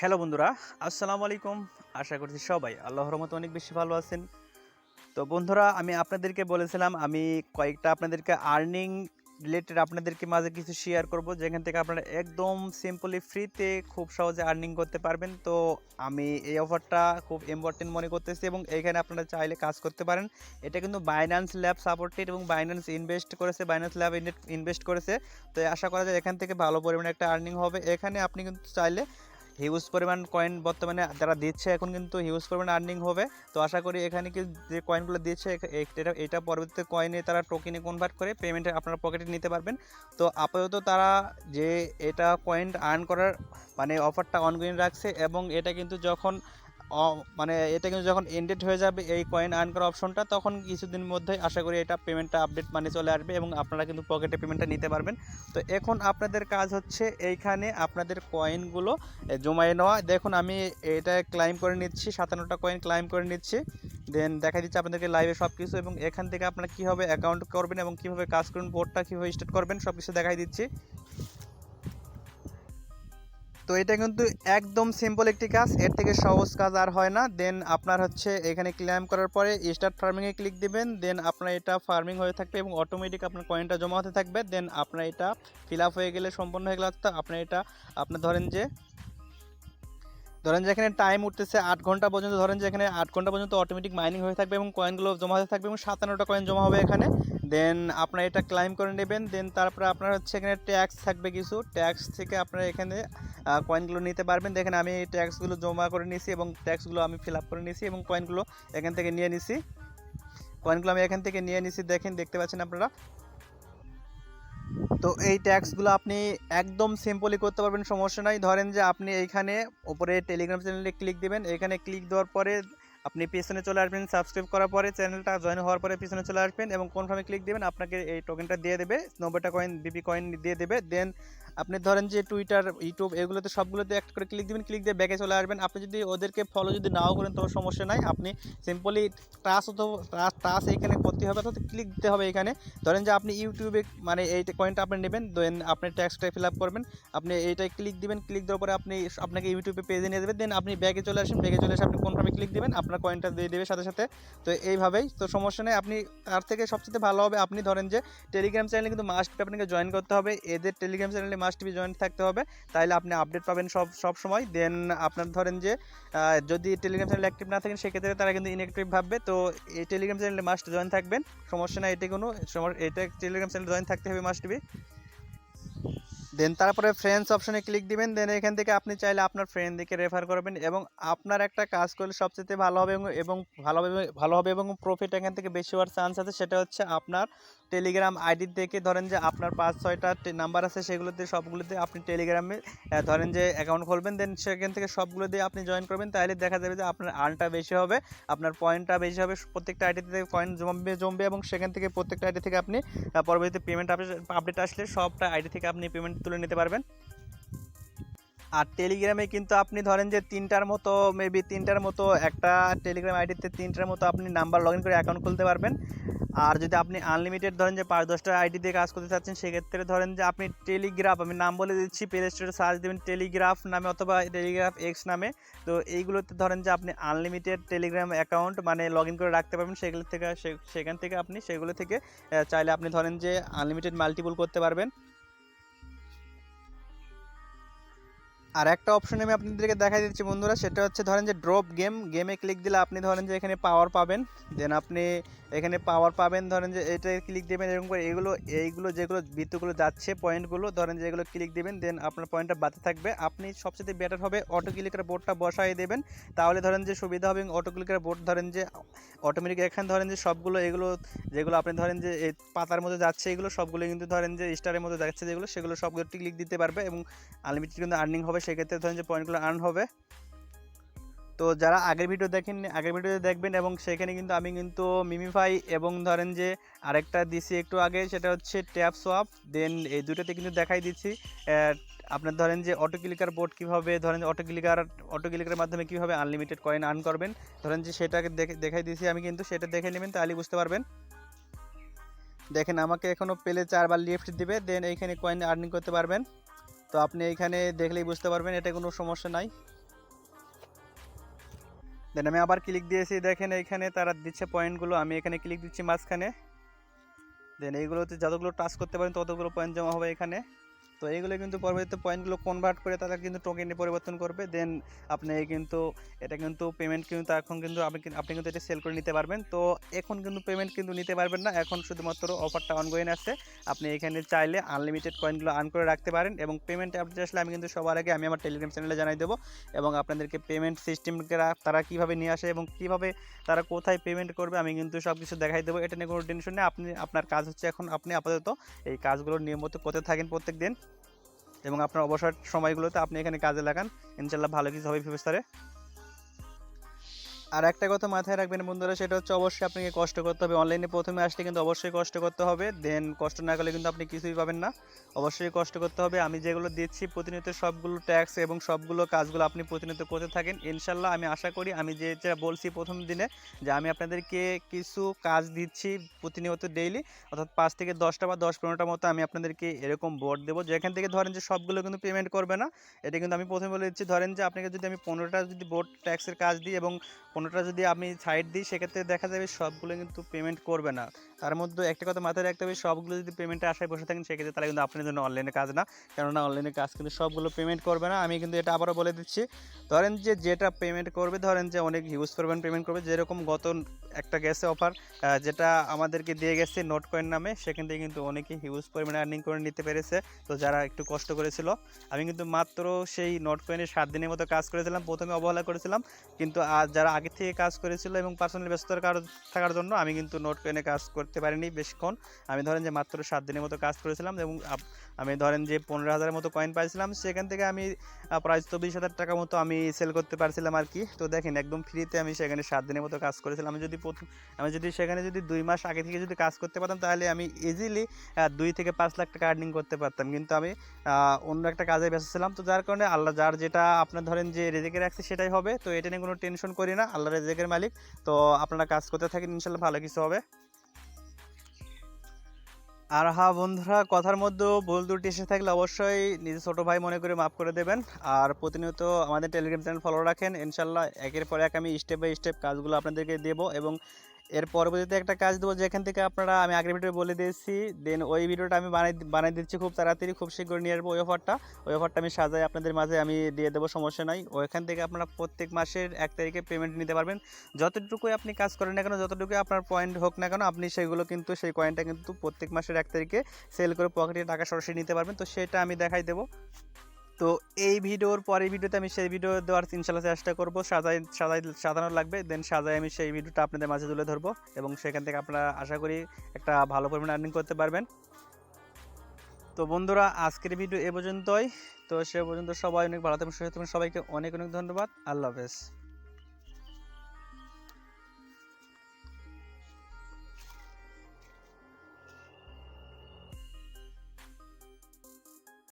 Hello বন্ধুরা, আসসালামু আলাইকুম। আশা করছি সবাই আল্লাহর রহমতে অনেক বেশি ভালো আছেন। তো বন্ধুরা, আমি আপনাদেরকে বলেছিলাম আমি কয়েকটা আপনাদেরকে আর্নিং রিলেটেড আপনাদেরকে মাঝে কিছু শেয়ার করব, যেখান থেকে আপনারা একদম সিম্পলি ফ্রিতে খুব সহজে আর্নিং করতে পারবেন। তো আমি এই অফারটা খুব ইম্পর্টেন্ট মনে করতেছি এবং এইখানে আপনারা চাইলে কাজ করতে পারেন। এটা কিন্তু বাইন্যান্স ল্যাব সাপোর্টেড এবং বাইন্যান্স বাইন্যান্স ল্যাব ইনভেস্ট করেছে। তো আশা করা যায় এখান থেকে ভালো পরিমাণে একটা আর্নিং হবে। এখানে আপনি কিন্তু চাইলে হিউজ পরিমাণ কয়েন বর্তমানে যারা দিচ্ছে, এখন কিন্তু হিউজ পরিমাণ আর্নিং হবে। তো আশা করি এখানে কি যে কয়েনগুলো দিচ্ছে এটা পরবর্তীতে কয়েনে তারা টোকেনে কনভার্ট করে পেমেন্ট আপনার পকেটে নিতে পারবেন। তো আপাতত তারা যে এটা কয়েন আর্ন করার মানে অফারটা অনগোয়িং রাখছে, এবং এটা কিন্তু যখন এটা কিন্তু যখন এন্ডেড হয়ে যাবে এই কয়েন আর্ন করার অপশনটা, তখন কিছুদিনের মধ্যেই আশা করি এটা পেমেন্টটা আপডেট মানে চলে আসবে এবং আপনারা কিন্তু পকেটে পেমেন্টটা নিতে পারবেন। তো এখন আপনাদের কাজ হচ্ছে এইখানে আপনাদের কয়েনগুলো জমায়ে নেওয়া। দেখুন আমি এটা ক্লাইম করে নিচ্ছি, 57টা কয়েন ক্লাইম করে নিচ্ছি। দেন দেখা দিচ্ছে আপনাদেরকে লাইভে সব কিছু, এবং এখান থেকে আপনারা কীভাবে অ্যাকাউন্ট করবেন এবং কীভাবে কাজ করবেন, বোর্ডটা কীভাবে স্টার্ট করবেন সব কিছু দেখাই দিচ্ছি। তো এটা কিন্তু একদম সিম্পল একটি কাজ, এর থেকে সহজ কাজ আর হয় না। দেন আপনার হচ্ছে এখানে ক্লেম করার পরে স্টার্ট ফার্মিংয়ে ক্লিক দিবেন। দেন আপনার এটা ফার্মিং হয়ে থাকবে এবং অটোমেটিক আপনার কয়েনটা জমা হতে থাকবে। দেন আপনার এটা ফিল আপ হয়ে গেলে, সম্পূর্ণ হয়ে গেলে আপনার এটা আপনার ধরেন যে এখানে টাইম উঠতেছে 8 ঘন্টা পর্যন্ত, ধরেন যে এখানে 8 ঘন্টা পর্যন্ত অটোমেটিক মাইনিং হয়ে থাকবে এবং কয়েনগুলো জমা হতে থাকবে এবং 57টা কয়েন জমা হবে এখানে। দেন আপনারা এটা ক্লাইম করে নেবেন। দেন তারপরে আপনার হচ্ছে এখানে ট্যাক্স থাকবে, কিছু ট্যাক্স থেকে আপনারা এখানে কয়েনগুলো নিতে পারবেন। দেখেন আমি এই ট্যাক্সগুলো জমা করে নিয়েছি এবং ট্যাক্সগুলো আমি ফিল আপ করে নিয়েছি এবং কয়েনগুলো এখান থেকে নিয়ে নিছি। দেখেন, দেখতে পাচ্ছেন আপনারা। তো এই ট্যাক্সগুলো আপনি একদম সিম্পলি করতে পারবেন, সমস্যা নাই। ধরেন যে আপনি এইখানে উপরে টেলিগ্রাম চ্যানেলে ক্লিক দিবেন, এখানে ক্লিক দেওয়ার পরে আপনি পিছনে চলে আসবেন, সাবস্ক্রাইব করার পরে চ্যানেলটা জয়েন হওয়ার পরে পিছনে চলে আসবেন এবং কনফার্মে ক্লিক দিবেন। আপনাকে এই টোকেনটা দিয়ে দেবে, 90টা কয়েন বিপি কয়েন দিয়ে দেবে। দেন আপনি ধরেন যে টুইটার, ইউটিউব এগুলোতে সবগুলোতে একটা করে ক্লিক দিবেন, ক্লিক দিয়ে ব্যাকে চলে আসবেন। আপনি যদি ওদেরকে ফলো যদি নাও করেন তবে সমস্যা নাই, আপনি সিম্পলি টাচ এখানে করতে হবে, অর্থাৎ ক্লিক দিতে হবে এখানে। ধরেন যে আপনি ইউটিউবে মানে এই কয়েনটা আপনি নেবেন, দেন আপনি ট্যাক্সটা ফিল আপ করবেন, আপনি এইটাই ক্লিক দিবেন, ক্লিক দেওয়ার পরে আপনাকে ইউটিউবে পেজে নিয়ে দেবে। দেন আপনি ব্যাগে চলে আসেন, ব্যাগে চলে এসে আপনি কনফার্মে ক্লিক দিবেন, আপনার কয়েনটা দিয়ে দেবে সাথে সাথে। তো এইভাবেই, তো সমস্যা নেই। আপনি তার থেকে সবচেয়ে ভালো হবে আপনি ধরেন যে টেলিগ্রাম চ্যানেলে কিন্তু মাস্ট বি আপনাকে জয়েন করতে হবে, এদের টেলিগ্রাম চ্যানেলে মাস্ট বি জয়েন থাকতে হবে, তাহলে আপনি আপডেট পাবেন সব সময়। দেন আপনার ধরেন যে যদি টেলিগ্রাম চ্যানেল অ্যাক্টিভ না থাকেন সেক্ষেত্রে তারা কিন্তু ইনঅ্যাক্টিভ ভাববে। তো এই টেলিগ্রাম চ্যানেলে মাস্ট জয়েন থাকবেন, সমস্যা নাই, এটা টেলিগ্রাম চ্যানেল জয়েন থাকতে হবে মাস্ট বি। দেন তারপরে ফ্রেন্ডস অপশনে ক্লিক দিবেন। দেন এখান থেকে আপনি চাইলে আপনার ফ্রেন্ডদেরকে রেফার করবেন এবং আপনার একটা কাজ করলে সবচেয়ে ভালো হবে এবং ভালো হবে এবং প্রফিট এখান থেকে বেশি হওয়ার চান্স আছে। সেটা হচ্ছে আপনার টেলিগ্রাম আইডি থেকে, ধরেন যে আপনার 5-6টা নাম্বার আছে, সবগুলোতে আপনি টেলিগ্রামে ধরেন যে অ্যাকাউন্ট খুলবেন। দেন সেখান থেকে সবগুলো দিয়ে আপনি জয়েন করবেন, তাহলে দেখা যাবে যে আপনার আর্নটা বেশি হবে, আপনার পয়েন্টটা বেশি হবে, প্রত্যেকটা আইডি থেকে কয়েন জমবে এবং সেখান থেকে প্রত্যেকটা আইডি থেকে আপনি পরবর্তীতে পেমেন্ট আপডেট আসলে সবটা আইডি থেকে আপনি পেমেন্ট তুলে নিতে পারবেন। আর টেলিগ্রামে কিন্তু আপনি ধরেন যে তিনটার মতো একটা টেলিগ্রাম আইডিতে 3টার মতো আপনি নাম্বার লগ ইন করে অ্যাকাউন্ট খুলতে পারবেন। আর যদি আপনি আনলিমিটেড ধরেন যে 5-10টা আইডি দিয়ে কাজ করতে চাচ্ছেন, সেক্ষেত্রে ধরেন যে আপনি টেলিগ্রাফ, আমি নাম বলে দিচ্ছি, প্লে স্টোরে সার্চ দেবেন টেলিগ্রাফ নামে অথবা টেলিগ্রাফ এক্স নামে। তো এইগুলোতে ধরেন যে আপনি আনলিমিটেড টেলিগ্রাম অ্যাকাউন্ট মানে লগ ইন করে রাখতে পারবেন, সেখান থেকে আপনি সেগুলো থেকে চাইলে আপনি ধরেন যে আনলিমিটেড মাল্টিপল করতে পারবেন। আর একটা অপশন আমি আপনাদেরকে দেখাই দিচ্ছি বন্ধুরা, সেটা হচ্ছে ধরেন যে ড্রপ গেমে ক্লিক দিলে আপনি ধরেন যে এখানে পাওয়ার পাবেন। দেন আপনি এখানে পাওয়ার পাবেন, ধরেন যে এটাই ক্লিক দেবেন, এরকম করে এইগুলো যেগুলো বৃত্তগুলো যাচ্ছে পয়েন্টগুলো, ধরেন যে এগুলো ক্লিক দেবেন। দেন আপনার পয়েন্টটা বাড়তে থাকবে। আপনি সবচেয়ে বেটার হবে অটো ক্লিকের বোর্ডটা বসাই দেবেন, তাহলে ধরেন যে সুবিধা হবে। অটো ক্লিকের বোর্ড ধরেন যে অটোমেটিক এখানে ধরেন যে সবগুলো যেগুলো আপনি ধরেন যে এই পাতার মধ্যে যাচ্ছে, এগুলো সবগুলো কিন্তু ধরেন যে স্টারের মধ্যে যাচ্ছে সেগুলো সবগুলো ক্লিক দিতে পারবে এবং আনলিমিটেড কিন্তু আর্নিং হবে, সেক্ষেত্রে ধরেন যে পয়েন্টগুলো আর্ন হবে। তো যারা আগের ভিডিও দেখেননি, আগের ভিডিওতে দেখবেন এবং সেখানে কিন্তু আমি কিন্তু মিমিফাই এবং ধরেন যে আরেকটা দিছি একটু আগে, সেটা হচ্ছে ট্যাপ সোয়াপ। দেন এই দুটোতে কিন্তু দেখাই দিচ্ছি আপনার ধরেন যে অটো ক্লিকার বোর্ড কীভাবে, ধরেন যে অটো ক্লিকারের মাধ্যমে কীভাবে আনলিমিটেড কয়েন আর্ন করবেন, ধরেন যে সেটাকে দেখাই দিয়েছি আমি, কিন্তু সেটা দেখে নেবেন তাহলে বুঝতে পারবেন। দেখেন আমাকে এখনও পেলে 4বার লিফট দিবে, দেন এইখানে কয়েন আর্নিং করতে পারবেন। তো আপনি এইখানে দেখলেই বুঝতে পারবেন, এটা কোনো সমস্যা নাই। দেন আমি আবার ক্লিক দিয়েছি, দেখেন এইখানে তারা দিচ্ছে পয়েন্টগুলো, আমি এখানে ক্লিক দিচ্ছি মাঝখানে। দেন এইগুলোতে যতগুলো টাচ করতে পারেন ততগুলো পয়েন্ট জমা হবে এখানে। তো এইগুলো কিন্তু পরবর্তীতে পয়েন্টগুলো কনভার্ট করে তারা কিন্তু টোকেনে পরিবর্তন করবে। দেন আপনি কিন্তু এটা কিন্তু পেমেন্ট কিন্তু এখন কিন্তু আপনি কিন্তু এটা সেল করে নিতে পারবেন। তো এখন কিন্তু পেমেন্ট কিন্তু নিতে পারবেন না, এখন শুধুমাত্র অফারটা অনগোয়িং আছে। আপনি এখানে চাইলে আনলিমিটেড কয়েনগুলো আর্ন করে রাখতে পারেন এবং পেমেন্ট আপডেট আসলে আমি কিন্তু সবার আগে আমি আমার টেলিগ্রাম চ্যানেলে জানাই দেবো এবং আপনাদেরকে পেমেন্ট সিস্টেমকে তারা কীভাবে নিয়ে আসে এবং কীভাবে তারা কোথায় পেমেন্ট করবে আমি কিন্তু সব কিছু দেখাই দেবো। এটা নিয়ে কোনো টেনশন নেই। আপনার কাজ হচ্ছে এখন আপনি আপাতত এই কাজগুলো নিয়মিত করতে থাকেন প্রত্যেক দিন এবং আপনার অবসর সময়গুলোতে আপনি এখানে কাজে লাগান, ইনশাল্লাহ ভালো কিছু হবে ফিউচারে। আর একটা কথা মাথায় রাখবেন বন্ধুরা, সেটা হচ্ছে অবশ্যই আপনাকে কষ্ট করতে হবে। অনলাইনে প্রথমে আসলে কিন্তু অবশ্যই কষ্ট করতে হবে, দেন কষ্ট না করলে কিন্তু আপনি কিছুই পাবেন না। অবশ্যই কষ্ট করতে হবে। আমি যেগুলো দিচ্ছি প্রতিনিয়ত সবগুলো ট্যাক্স এবং সবগুলো কাজগুলো আপনি প্রতিনিয়ত করতে থাকেন, ইনশাল্লাহ আমি আশা করি আমি যেটা বলছি প্রথম দিনে যে আমি আপনাদেরকে কিছু কাজ দিচ্ছি প্রতিনিয়ত ডেইলি, অর্থাৎ 5 থেকে 10টা বা 10-15টা মতো আমি আপনাদেরকে এরকম বোর্ড দেবো, যেখান থেকে ধরেন যে সবগুলো কিন্তু পেমেন্ট করবে না। এটা কিন্তু আমি প্রথমে বলে দিচ্ছি, ধরেন যে আপনাকে যদি আমি 15টা যদি বোর্ড ট্যাক্সের কাজ দিই এবং 15টা যদি আমি সাইড দিই, সেক্ষেত্রে দেখা যাবে সবগুলো কিন্তু পেমেন্ট করবে না। তার মধ্যে একটা কথা মাথায় রাখতে হবে, সবগুলো যদি পেমেন্টের আশায় বসে থাকেন সেক্ষেত্রে তাহলে কিন্তু আপনার জন্য অনলাইনে কাজ না, কেননা অনলাইনে কাজ কিন্তু সবগুলো পেমেন্ট করবে না। আমি কিন্তু এটা আবারও বলে দিচ্ছি, ধরেন যে যেটা পেমেন্ট করবে, ধরেন যে অনেক হিউজ পরিমাণ পেমেন্ট করবে, যেরকম গত একটা গেছে অফার যেটা আমাদেরকে দিয়ে গেছে নোট কয়েন নামে, সেখান থেকে কিন্তু অনেকে হিউজ পরিমাণে আর্নিং করে নিতে পেরেছে। তো যারা একটু কষ্ট করেছিল, আমি কিন্তু মাত্র সেই নোট কয়েনের 7 দিনের মতো কাজ করেছিলাম, প্রথমে অবহেলা করেছিলাম, কিন্তু যারা আগে থেকে কাজ করেছিল এবং পার্সোনালি ব্যস্ততার থাকার জন্য আমি কিন্তু নোট কয়েনে কাজ করতে পারিনি বেশিক্ষণ। আমি ধরেন যে মাত্র 7 দিনের মতো কাজ করেছিলাম এবং আমি ধরেন যে 15,000 মতো কয়েন পাইছিলাম, সেখান থেকে আমি প্রায় 24,000 টাকা মতো আমি সেল করতে পারছিলাম আর কি। তো দেখেন একদম ফ্রিতে আমি সেখানে 7 দিনের মতো কাজ করেছিলাম। আমি যদি সেখানে যদি 2 মাস আগে থেকে যদি কাজ করতে পারতাম, তাহলে আমি ইজিলি 2 থেকে 5 লাখ টাকা আর্নিং করতে পারতাম, কিন্তু আমি অন্য একটা কাজে ব্যস্ত ছিলাম। তো যার কারণে আল্লাহ যার যেটা আপনার ধরেন যে রেজেকে রাখছে সেটাই হবে। তো এটা নিয়ে কোনো টেনশন করি না, আল্লাহ রেজেকের মালিক। তো আপনারা কাজ করতে থাকেন, ইনশাল্লাহ ভালো কিছু হবে। আর হ্যাঁ বন্ধুরা, কথার মধ্যেও ভুল ত্রুটি এসে থাকলে অবশ্যই নিজের ছোটো ভাই মনে করে মাফ করে দেবেন। আর প্রতিনিয়ত আমাদের টেলিগ্রাম চ্যানেল ফলো রাখেন, ইনশাল্লাহ একের পর এক আমি স্টেপ বাই স্টেপ কাজগুলো আপনাদেরকে দেবো এবং এর পরবর্তীতে একটা কাজ দেবো যেখান থেকে আপনারা আমি আগের ভিডিও বলে দিয়েছি। দেন ওই ভিডিওটা আমি বানাই দিচ্ছি খুব তাড়াতাড়ি, খুব শীঘ্রই নিয়ে আসবো ওই অফারটা আমি সাজাই আপনাদের মাঝে আমি দিয়ে দেবো, সমস্যা নাই। ওইখান থেকে আপনারা প্রত্যেক মাসের 1 তারিখে পেমেন্ট নিতে পারবেন। যতটুকুই আপনি কাজ করেন না কেন, যতটুকুই আপনার পয়েন্ট হোক না কেন, আপনি সেগুলো কিন্তু সেই কয়েনটা কিন্তু প্রত্যেক মাসের 1 তারিখে সেল করে পকেটে টাকা সরাসরি নিতে পারবেন। তো সেটা আমি দেখাই দেবো। তো এই ভিডিওর পরের ভিডিওতে আমি সেই ভিডিও দেওয়ার ইনশাল্লাহ চেষ্টা করবো, সাজানো লাগবে, দেন সাজাই আমি সেই ভিডিওটা আপনাদের মাঝে তুলে ধরবো এবং সেখান থেকে আপনারা আশা করি একটা ভালো পরিমাণে আর্নিং করতে পারবেন। তো বন্ধুরা, আজকের ভিডিও এ পর্যন্তই। তো সে পর্যন্ত সবাই অনেক ভালো থাকবেন, সুস্থ থাকবেন, সবাইকে অনেক অনেক ধন্যবাদ। আল্লাহ হাফেজ।